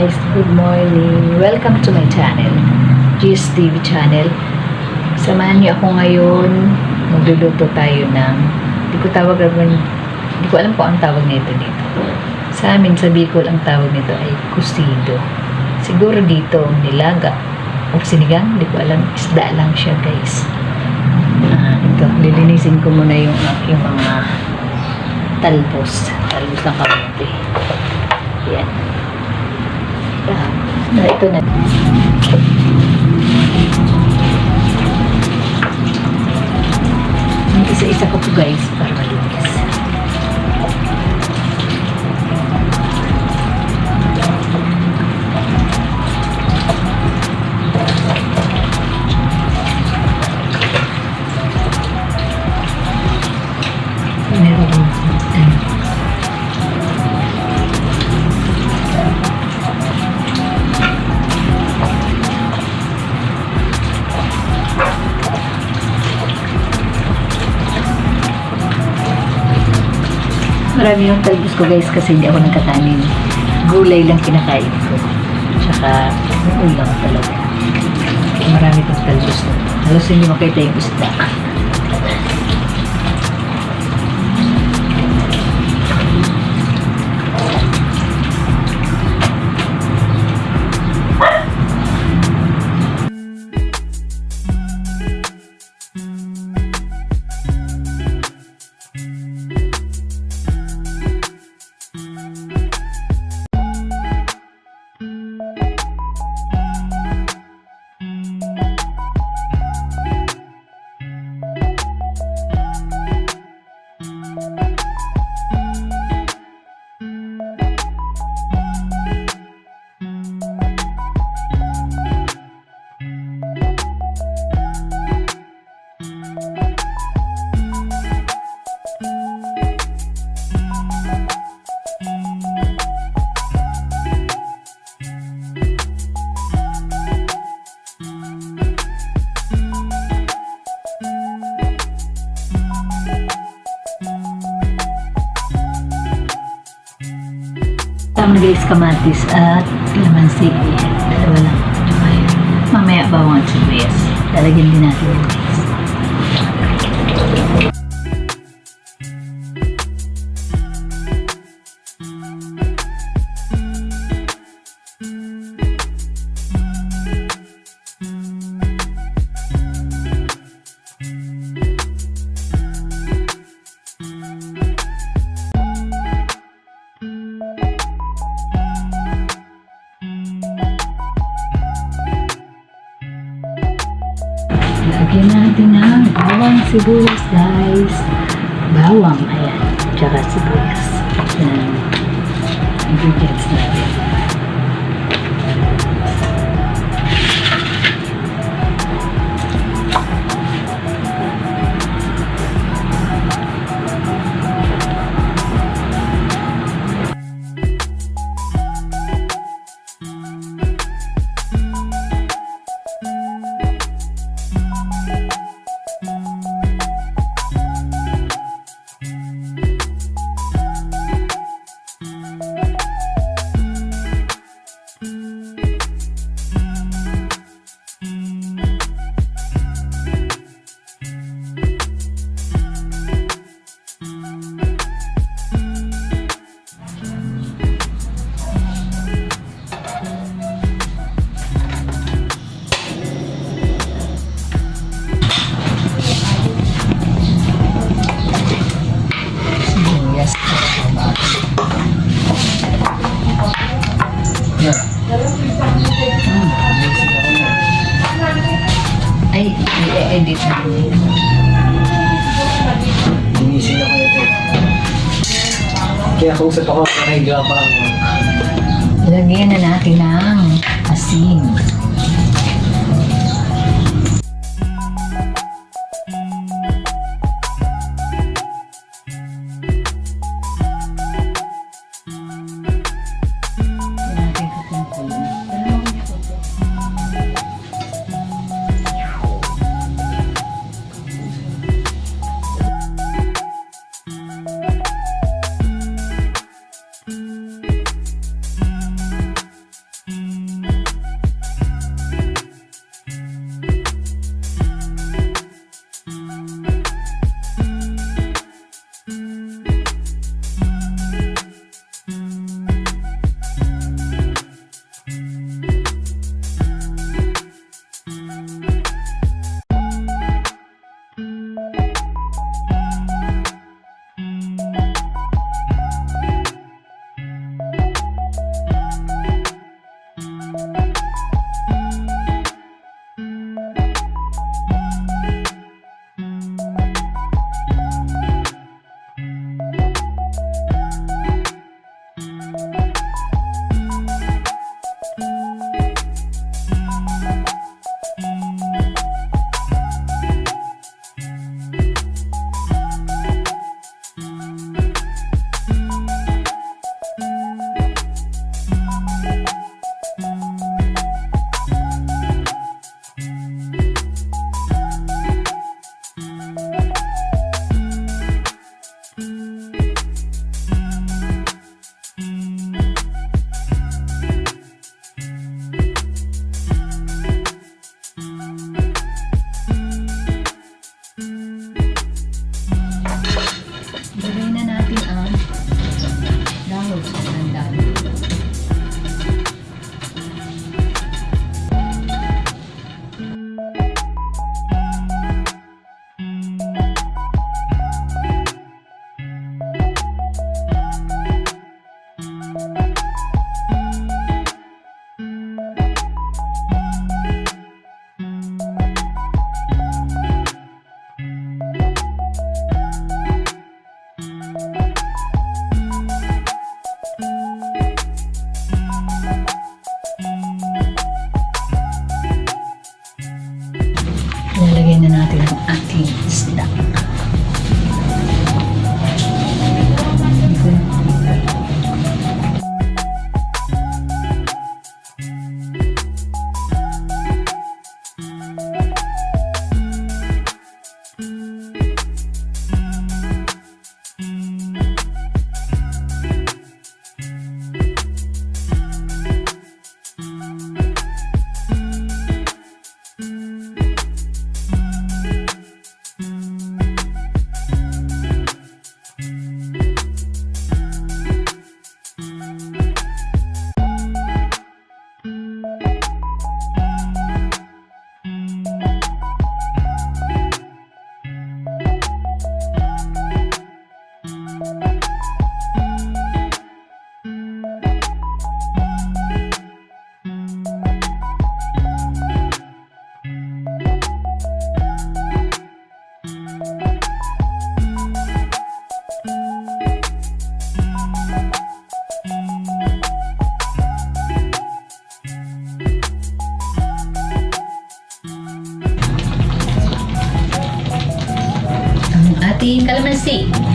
guys, good morning. Welcome to my channel, Jjes TV channel. Samahan niyo ako ngayon. Magluluto tayo ng, hindi ko alam kung ang tawag nito dito. Sa amin, sa Bicol, ang tawag nito ay kusido. Siguro dito, nilaga o sinigang, hindi ko alam. Isda lang siya, guys. Ito, lilinisin ko muna yung aking mga talbos ng kamote. Yan. Ito na. Isa-isa ko po, guys, para malinis. Marami yung talbos ko, guys, kasi hindi ako nagkatanin. Gulay lang kinakain ko. Tsaka, ulam talaga. Marami itong talbos. Halos hindi makita yung isda. Tama, guys, kamatis at lamansi. Dalawa lang. Mamaya bawang at sibuyas. Lalagyan din natin yung guys. Lagyan natin ng bawang sibuyas, guys. Bawang, ayan. Tsaka sibuyas. Yan. Ingredients natin. Ay, i-edit na rin. Inisip ako ito. Kaya kung sa ako, nakahiga pa ako. Lagyan na natin ng asin. ating kalamansi.